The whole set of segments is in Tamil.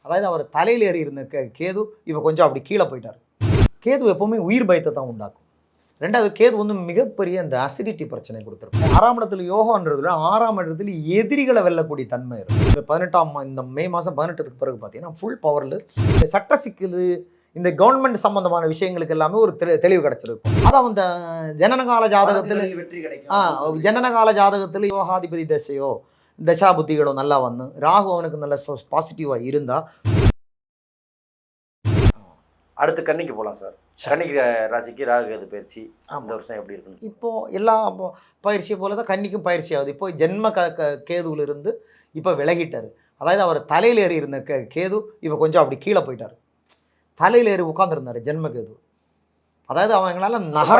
அதாவது அவர் தலையில் ஏறி இருந்த கேது இப்போ கொஞ்சம் அப்படி கீழே போயிட்டார். கேது எப்போவுமே உயிர் பயத்தை தான் உண்டாக்கும். ரெண்டாவது கேது வந்து மிகப்பெரிய அந்த அசிடிட்டி பிரச்சனை கொடுத்துருக்கும். 6ஆம் இடத்துல யோகன்றதுல 6ஆம் இடத்துல எதிரிகளை வெல்லக்கூடிய தன்மை இருக்கும். இந்த 18ஆம் இந்த மே மாதம் 18க்கு பிறகு பார்த்தீங்கன்னா ஃபுல் பவரில் இந்த சட்ட சிக்கல் இந்த கவர்மெண்ட் சம்பந்தமான விஷயங்களுக்கு எல்லாமே ஒரு தெளிவு கிடைச்சிருக்கும். அதான் அந்த ஜனனகால ஜாதகத்தில் வெற்றி கிடைக்கும். ஜனனகால ஜாதகத்தில் யோகாதிபதி தசையோ தசா புத்திகளோ நல்லா வந்து ராகு அவனுக்கு நல்ல பாசிட்டிவாக இருந்தால் அடுத்து கன்னிக்கு போகலாம் சார். கன்னிக்கு ராசிக்கு ராகு கேது பயிற்சி இந்த வருஷம் எப்படி இருக்குன்னு இப்போது எல்லா பயிற்சியை போல தான் கன்னிக்கும் பயிற்சி ஆகுது. இப்போ ஜென்ம கேதுவிலிருந்து இப்போ விலகிட்டார். அதாவது அவர் தலையில் ஏறி இருந்த கேது இப்போ கொஞ்சம் அப்படி கீழே போயிட்டார். தலையில் ஏறி உட்காந்துருந்தார் ஜென்ம கேது. அதாவது அவங்களால நகர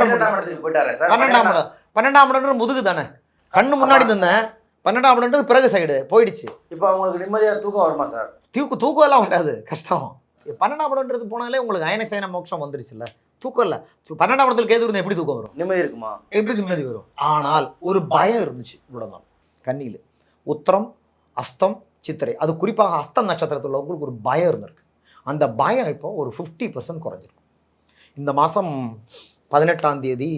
போயிட்டாரு சார். 12ஆம் இடம் முதுகு தானே, கண்ணு முன்னாடி இருந்தேன். 12ஆம் இடம்ன்றது பிறகு சைடு போயிடுச்சு. இப்போ அவங்களுக்கு நிம்மதியாக தூக்கம் வருமா சார்? தூக்கம் எல்லாம் வராது, கஷ்டம். 12ஆம் இடம்ன்றது போனாலே உங்களுக்கு அயனசயன மோட்சம் வந்துருச்சுல்ல, தூக்கம் இல்லை. 12ஆம் இடத்துல கேது இருந்தால் எப்படி தூக்கம் வரும்? நிம்மதி இருக்குமா? எப்படி நிம்மதி வரும்? ஆனால் ஒரு பயம் இருந்துச்சு இவ்வளோ நாள். கண்ணியில் உத்திரம் அஸ்தம் சித்திரை, அது குறிப்பாக அஸ்தம் நட்சத்திரத்தில் உள்ளவங்களுக்கு ஒரு பயம் இருந்திருக்கு. அந்த பயம் இப்போ ஒரு 50% குறைஞ்சிருக்கும். இந்த மாதம் 18ஆம் தேதி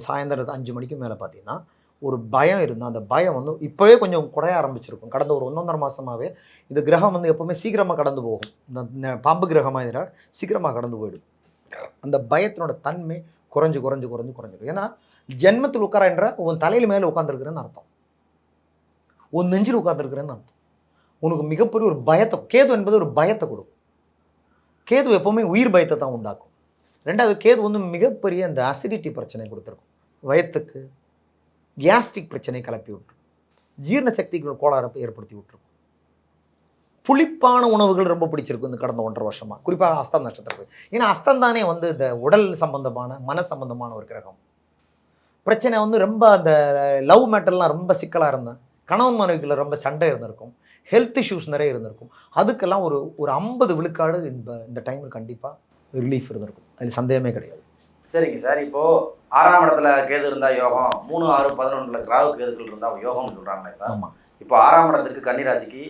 சாயந்தரம் 5 மணிக்கு மேலே பார்த்தீங்கன்னா ஒரு பயம் இருந்தால் அந்த பயம் வந்து இப்போவே கொஞ்சம் குறைய ஆரம்பிச்சிருக்கும். கடந்த ஒரு 1.5 மாதமாகவே இந்த கிரகம் வந்து எப்போவுமே சீக்கிரமாக கடந்து போகும். இந்த பாம்பு கிரகமாக இதில் சீக்கிரமாக கடந்து போயிடும். அந்த பயத்தினோட தன்மை குறைஞ்சிடும். ஏன்னா ஜென்மத்தில் உட்காரன்ற உன் தலையில் மேலே உட்காந்துருக்குறேன்னு அர்த்தம், உன் நெஞ்சில் உட்காந்துருக்குறேன்னு அர்த்தம். உனக்கு மிகப்பெரிய ஒரு பயத்தை, கேது என்பது ஒரு பயத்தை கொடுக்கும். கேது எப்போவுமே உயிர் பயத்தை தான் உண்டாக்கும். ரெண்டாவது கேது வந்து மிகப்பெரிய அந்த அசிடிட்டி பிரச்சனை கொடுத்துருக்கும். வயத்துக்கு கேஸ்ட்ரிக் பிரச்சனை கிளப்பி விட்டுரும். ஜீரண சக்திக்கு கோளாறை ஏற்படுத்தி விட்டுருக்கும். புளிப்பான உணவுகள் ரொம்ப பிடிச்சிருக்கும் இந்த கடந்த 1.5 வருஷமாக, குறிப்பாக அஸ்தம் நட்சத்திரத்துக்கு. ஏன்னா அஸ்தம் தானே வந்து இந்த உடல் சம்பந்தமான மன சம்பந்தமான ஒரு கிரகம். பிரச்சனை வந்து ரொம்ப அந்த லவ் மேட்டர்லாம் ரொம்ப சிக்கலாக இருந்தேன். கணவன் மனைவிக்குள்ள ரொம்ப சண்டை இருந்திருக்கும். ஹெல்த் இஷ்யூஸ் நிறைய இருந்திருக்கும். அதுக்கெல்லாம் ஒரு 50 விழுக்காடு இந்த டைமில் கண்டிப்பாக ரிலீஃப் இருந்திருக்கும். அதில் சந்தேகமே கிடையாது. சரிங்க சார். இப்போது 6ஆம் இடத்துல கேது இருந்தால் யோகம், 3, 6, 11 ராகு கேதுக்கள் இருந்தால் யோகம்னு சொல்கிறாங்களே சார். ஆமாம். இப்போ 6ஆம் இடத்துக்கு கன்னி ராசிக்கு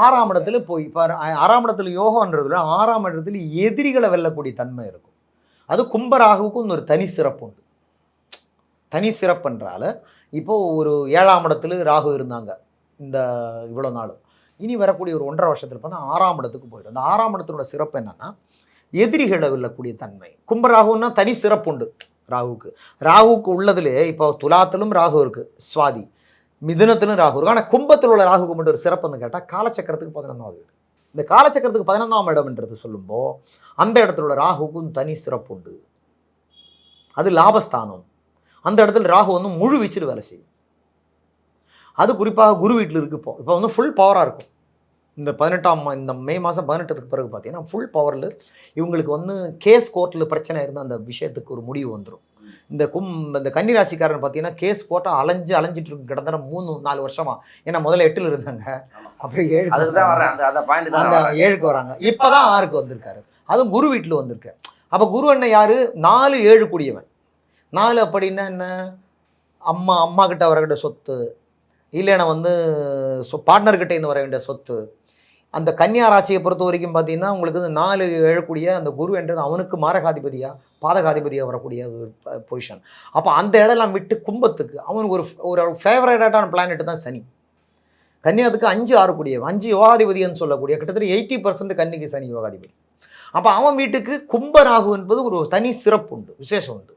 6ஆம் இடத்துல போய் இப்போ 6ஆம் இடத்துல யோகன்றதுல 6ஆம் இடத்துல எதிரிகளை வெல்லக்கூடிய தன்மை இருக்கும். அது கும்பராகுவுக்கும் ஒரு தனி சிறப்பு உண்டு. தனி சிறப்புன்றால இப்போது ஒரு 7ஆம் இடத்துல ராகு இருந்தாங்க இந்த இவ்வளோ நாள். இனி வரக்கூடிய ஒரு 1.5 வருஷத்தில் பார்த்தா 6ஆம் இடத்துக்கு போயிடும். அந்த 6ஆம் இடத்தினோட சிறப்பு என்னென்னா எதிரிகளை வெல்லக்கூடிய தன்மை. கும்பராகுன்னா தனி சிறப்பு உண்டு ராகுவுக்கு உள்ளதுலே. இப்போ துலாத்திலும் ராகு இருக்குது, சுவாதி மிதுனத்திலும் ராகு இருக்குது. ஆனால் கும்பத்தில் உள்ள ராகுக்கு மட்டும் ஒரு சிறப்புன்னு கேட்டால் காலச்சக்கரத்துக்கு 11ஆவது வீடு. இந்த காலச்சக்கரத்துக்கு 11ஆம் இடம்ன்றது சொல்லும்போது அந்த இடத்துல உள்ள ராகுக்கும் தனி சிறப்பு உண்டு. அது லாபஸ்தானம். அந்த இடத்துல ராகு வந்து முழு வீச்சில் வேலை செய்யும். அது குறிப்பாக குரு வீட்டில் இருக்குது. இப்போ வந்து ஃபுல் பவராக இருக்கும். இந்த மே மாதம் 18க்கு பிறகு பார்த்தீங்கன்னா ஃபுல் பவரில் இவங்களுக்கு வந்து கேஸ் கோர்ட்டில் பிரச்சனை இருந்தால் அந்த விஷயத்துக்கு ஒரு முடிவு வந்துடும். இந்த கன்னி ராசிக்காரன் பார்த்தீங்கன்னா கேஸ் கோர்ட்டை அலைஞ்சிட்டு இருக்கு கிட்டத்தட்ட 3-4 வருஷமா. ஏன்னா முதல்ல 8ல் இருந்தாங்க, அப்புறம் 7க்கு வராங்க, இப்போ தான் 6க்கு வந்திருக்காரு. அதுவும் குரு வீட்டில் வந்திருக்கு. அப்போ குரு என்ன யார்? 4, 7 கூடியவன். 4 அப்படின்னா என்ன? அம்மா கிட்ட வர வேண்டிய சொத்து, இல்லைன்னா வந்து பார்ட்னர்கிட்ட இருந்து வர வேண்டிய சொத்து. அந்த கன்னியா ராசியை பொறுத்த வரைக்கும் பார்த்தீங்கன்னா உங்களுக்கு 4, 7 கூடிய அந்த குரு என்றது அவனுக்கு மாரகாதிபதியாக பாதகாதிபதியாக வரக்கூடிய ஒரு பொசிஷன். அப்போ அந்த இடம்லாம் விட்டு கும்பத்துக்கு அவனுக்கு ஒரு ஃபேவரேட்டான பிளானெட்டு தான் சனி. கன்னியாவுக்கு 5, 6 கூடியவன், 5 யோகாதிபதினு சொல்லக்கூடிய கிட்டத்தட்ட 80% கன்னிக்கு சனி யோகாதிபதி. அப்போ அவன் வீட்டுக்கு கும்பராகு என்பது ஒரு தனி சிறப்பு உண்டு, விசேஷம் உண்டு.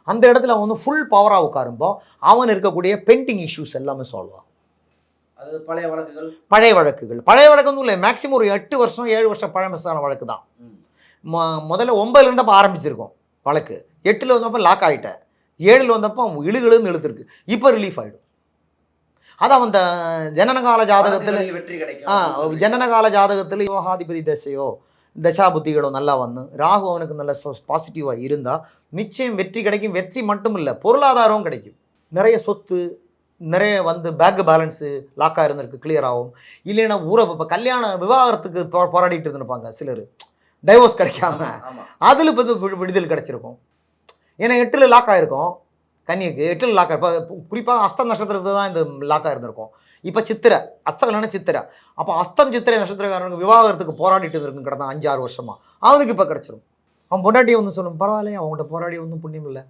அந்த இடத்துல அவன் வந்து ஃபுல் பவராக உட்காரும்போ அவன் இருக்கக்கூடிய பெண்டிங் இஷ்யூஸ் எல்லாமே சால்வ் ஆகும். அது பழைய வழக்குகள் இல்லை, மேக்ஸிமம் ஒரு 8 வருஷம் 7 வருஷம் பழமையான வழக்கு தான். முதல்ல 9ல் இருந்தப்போ ஆரம்பிச்சிருக்கோம் வழக்கு, 8ல் வந்தப்போ லாக் ஆகிட்டேன், 7ல் வந்தப்போ இழுகுன்னு இழுத்துருக்கு, இப்போ ரிலீஃப் ஆகிடும். அதான் அந்த ஜனனகால ஜாதகத்தில் வெற்றி கிடைக்கும். ஜனனகால ஜாதகத்தில் யோகாதிபதி தசையோ தசா புத்திகளோ நல்லா வந்து ராகு அவனுக்கு நல்ல பாசிட்டிவாக இருந்தால் நிச்சயம் வெற்றி கிடைக்கும். வெற்றி மட்டும் இல்லை, பொருளாதாரமும் கிடைக்கும். நிறைய சொத்து, நிறைய வந்து பேங்க் பேலன்ஸு லாக்காக இருந்திருக்கு, கிளியர் ஆகும். இல்லைன்னா இப்போ கல்யாண விவாகரத்துக்கு போராடிட்டு இருந்திருப்பாங்க சிலர், டைவோர்ஸ் கிடைக்காம, அதில் இப்போ விடுதல் கிடச்சிருக்கும். ஏன்னா 8ல் லாக் ஆகிருக்கும் கன்னிக்கு, 8ல் லாக். இப்போ குறிப்பாக அஸ்த நட்சத்திரத்துக்கு தான் இந்த லாக்காக இருந்திருக்கும். இப்போ சித்திரை அஸ்தம் இல்லைன்னா சித்திரை. அப்போ அஸ்தம் சித்திரை நட்சத்திரக்காரனுக்கு விவாகரத்துக்கு போராடிட்டு இருக்குன்னு கிடந்தான் 5-6 வருஷமா. அவனுக்கு இப்போ கிடச்சிரும். அவன் பொண்டாட்டியை வந்து சொல்லும், பரவாயில்லையே அவங்கள்ட்ட போராடி ஒன்றும் புண்ணியம் இல்லை,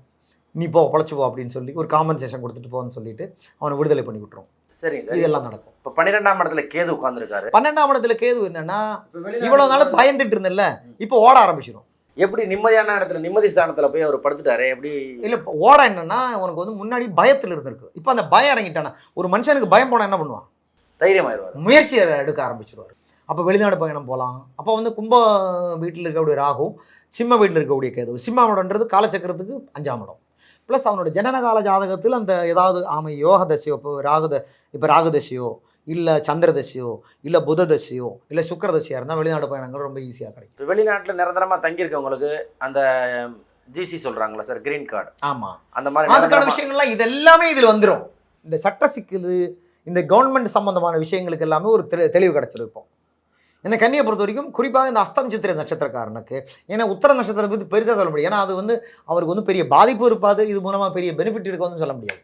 நீ போ பொழைச்சி போ அப்படின்னு சொல்லி ஒரு காம்பன்சேஷன் கொடுத்துட்டு போன்னு சொல்லிட்டு அவனை விடுதலை பண்ணி விட்டுரும். சரிங்க சார். இதெல்லாம் நடக்கும். இப்போ 12ஆம் இடத்துல கேது உட்கார்ந்துருக்காரு. 12ஆம் இடத்துல கேது என்னன்னா, இவ்வளவு நாள் பயந்துட்டு இருந்தேன்ல, இப்போ ஓட ஆரம்பிச்சிடும். எப்படி நிம்மதியான இடத்துல நிம்மதி ஸ்தானத்துல போய் அவர் படுத்துட்டாரு எப்படி? இல்லை இப்போ ஓட என்னன்னா, உனக்கு வந்து முன்னாடி பயத்தில் இருந்திருக்கு, இப்போ அந்த பயம் இறங்கிட்டானா. ஒரு மனுஷனுக்கு பயம் போனால் என்ன பண்ணுவான்? தைரியம் ஆயிடுவார், முயற்சியை எடுக்க ஆரம்பிச்சிடுவார். அப்போ வெளிநாடு பயணம் போகலாம். அப்போ வந்து கும்ப வீட்டில் இருக்கக்கூடிய ராகு, சிம்ம வீட்டில் இருக்கக்கூடிய கேது. சிம்மம்ன்றது காலச்சக்கரத்துக்கு 5ஆம் இடம். ப்ளஸ் அவனோட ஜனனகால ஜாதகத்தில் அந்த ஏதாவது யோக தசையோ, இப்போ ராகுதசையோ இல்லை சந்திரதசையோ இல்லை புததசையோ இல்லை சுக்கரதசையாக இருந்தால் வெளிநாடு பயணங்கள் ரொம்ப ஈஸியாக கிடைக்கும். வெளிநாட்டில் நிரந்தரமாக தங்கியிருக்கவங்களுக்கு அந்த ஜிசி சொல்கிறாங்களா சார், கிரீன் கார்டு? ஆமாம், அந்த மாதிரி அதுக்கான விஷயங்கள்லாம் இது எல்லாமே இதில் வந்துடும். இந்த சட்ட சிக்கல், இந்த கவர்மெண்ட் சம்பந்தமான விஷயங்களுக்கு எல்லாமே ஒரு தெளிவு கிடச்சிருப்போம். ஏன்னா கன்னியை பொறுத்த வரைக்கும் குறிப்பாக இந்த அஸ்தம் சித்திரை நட்சத்திரக்காரனுக்கு, ஏன்னா உத்தர நட்சத்திரத்தை பற்றி பெருசாக சொல்ல முடியாது. ஏன்னா அது வந்து அவருக்கு வந்து பெரிய பாதிப்பு இருப்பாது, இது மூலமாக பெரிய பெனிஃபிட் இருக்குன்னு சொல்ல முடியாது.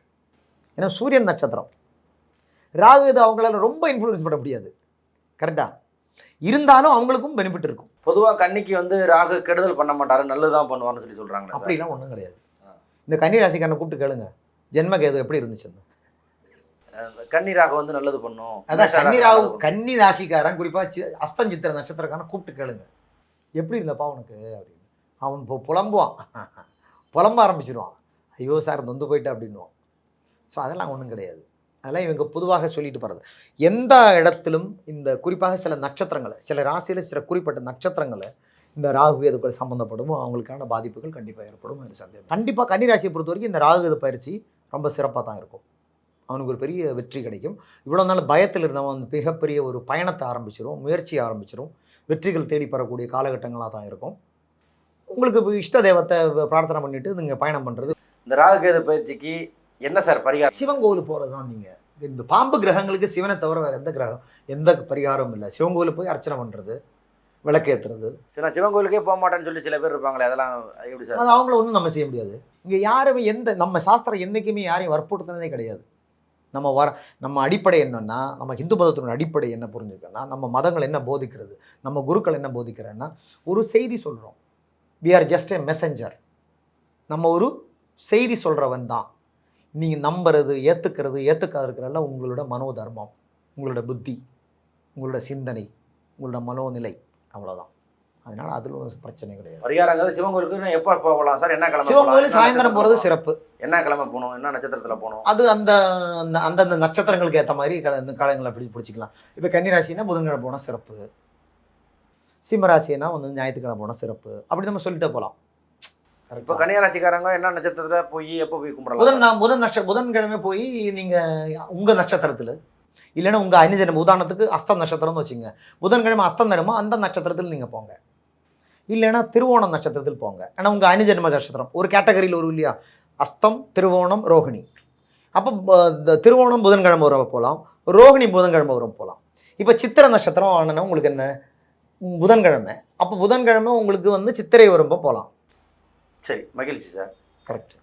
ஏன்னா சூரியன் நட்சத்திரம், ராகு இது அவங்களால ரொம்ப இன்ஃப்ளூயன்ஸ் பண்ண முடியாது. கரெக்டாக இருந்தாலும் அவங்களுக்கும் பெனிஃபிட் இருக்கும். பொதுவாக கன்னிக்கு வந்து ராகு கெடுதல் பண்ண மாட்டாரு, நல்லதுதான் பண்ணுவார்னு சொல்லி சொல்கிறாங்க. அப்படிலாம் ஒன்றும் கிடையாது. இந்த கன்னி ராசிக்காரனை கூப்பிட்டு கேளுங்க, ஜென்ம கேது எப்படி இருந்துச்சு. கன்னி ராகு வந்து நல்லது பண்ணும். அதான் கன்னி ராசிக்காரன் குறிப்பாக அஸ்தம் சித்திரை நட்சத்திரக்காரன் கூப்பிட்டு கேளுங்க, எப்படி இருந்தப்பா உனக்கு அப்படின்னு. அவன் இப்போ புலம்ப ஆரம்பிச்சிடுவான், ஐயோ சார் நொந்து போயிட்டு அப்படின்வான். ஸோ அதெல்லாம் ஒன்றும் கிடையாது. அதெல்லாம் இவங்க பொதுவாக சொல்லிட்டு போகிறது. எந்த இடத்திலும் இந்த குறிப்பாக சில நட்சத்திரங்களை, சில ராசியில் சில குறிப்பிட்ட நட்சத்திரங்களை இந்த ராகு எதுக்கள் சம்மந்தப்படும், அவங்களுக்கான பாதிப்புகள் கண்டிப்பாக ஏற்படும். அது சந்தேகம். கண்டிப்பாக கன்னி ராசியை பொறுத்த வரைக்கும் இந்த ராகு இது பயிற்சி ரொம்ப சிறப்பாக தான் இருக்கும். அவனுக்கு ஒரு பெரிய வெற்றி கிடைக்கும். இவ்வளோ நாள் பயத்தில் இருந்தவன் மிகப்பெரிய ஒரு பயணத்தை ஆரம்பிச்சிடும், முயற்சியை ஆரம்பிச்சிடும், வெற்றிகள் தேடி பெறக்கூடிய காலகட்டங்களாக தான் இருக்கும். உங்களுக்கு இஷ்ட தெய்வத்தை பிரார்த்தனை பண்ணிட்டு நீங்கள் பயணம் பண்ணுறது. இந்த ராகு கேது பயிற்சிக்கு என்ன சார் பரிகாரம்? சிவன் கோவில் போகிறது தான். நீங்கள் இந்த பாம்பு கிரகங்களுக்கு சிவனை தவிர வேறு எந்த பரிகாரமும் இல்லை. சிவன் கோவில் போய் அர்ச்சனை பண்ணுறது, விளக்கேற்றுறது. சரி, சிவன் கோவிலுக்கே போக மாட்டேன்னு சொல்லி சில பேர் இருப்பாங்களே, அதெல்லாம் எப்படி சார்? அது அவங்கள ஒன்றும் நம்ம செய்ய முடியாது. இங்கே யாருமே நம்ம சாஸ்திரம் என்றைக்குமே யாரையும் வற்புறுத்தினதே கிடையாது. நம்ம அடிப்படை என்னன்னா, நம்ம இந்து மதத்தினோட அடிப்படை என்ன புரிஞ்சுக்கன்னா, நம்ம மதங்கள் என்ன போதிக்கிறது, நம்ம குருக்கள் என்ன போதிக்கிறேன்னா, ஒரு செய்தி சொல்கிறோம். We are just a messenger. நம்ம ஒரு செய்தி சொல்கிறவன் தான். நீங்கள் நம்புறது, ஏற்றுக்காது இருக்கிறதெல்லாம் உங்களோட மனோதர்மம், உங்களோட புத்தி, உங்களோட சிந்தனை, உங்களோட மனோநிலை, அவ்வளோதான். அதனால் அதில் ஒரு பிரச்சனை கிடையாது. பரிகாரங்கிறது சிவன் கோயிலுக்கு எப்போ போகலாம் சார்? என்ன கிழமை? சிவன் கோயில் சாயந்தரம் போகிறது சிறப்பு. என்ன கிழமை போகணும், என்ன நட்சத்திரத்தில் போகணும்? அது அந்தந்த நட்சத்திரங்களுக்கு ஏற்ற மாதிரி காலங்களை பிடிச்சிக்கலாம். இப்போ கன்னிராசினா புதன்கிழமை போனால் சிறப்பு, சிம்மராசினா வந்து ஞாயிற்றுக்கிழமை போனால் சிறப்பு, அப்படி நம்ம சொல்லிட்டே போகலாம். இப்போ கன்னிராசிக்காரங்க என்ன நட்சத்திரத்தில் போய் எப்போ போய் கும்பிடலாம்? புதன்கிழமை போய் நீங்கள் உங்கள் நட்சத்திரத்தில், இல்லைன்னா உங்கள் அணிதினம், உதாரணத்துக்கு அஸ்தம் நட்சத்திரம்னு வச்சுங்க, புதன்கிழமை அஸ்தம் தினமோ அந்த நட்சத்திரத்தில் நீங்கள் போங்க. இல்லைன்னா திருவோணம் நட்சத்திரத்தில் போங்க. ஏன்னா உங்கள் அணிஜன்ம நட்சத்திரம் ஒரு கேட்டகரியில் வரும் இல்லையா, அஸ்தம், திருவோணம், ரோகிணி. அப்போ திருவோணம் புதன்கிழமை வர போகலாம், ரோகிணி புதன்கிழமை வரும் போகலாம். இப்போ சித்திரை நட்சத்திரம் ஆனால் உங்களுக்கு என்ன புதன்கிழமை, அப்போ புதன்கிழமை உங்களுக்கு வந்து சித்திரை வரும்போ போகலாம். சரி, மகிழ்ச்சி சார். கரெக்ட்.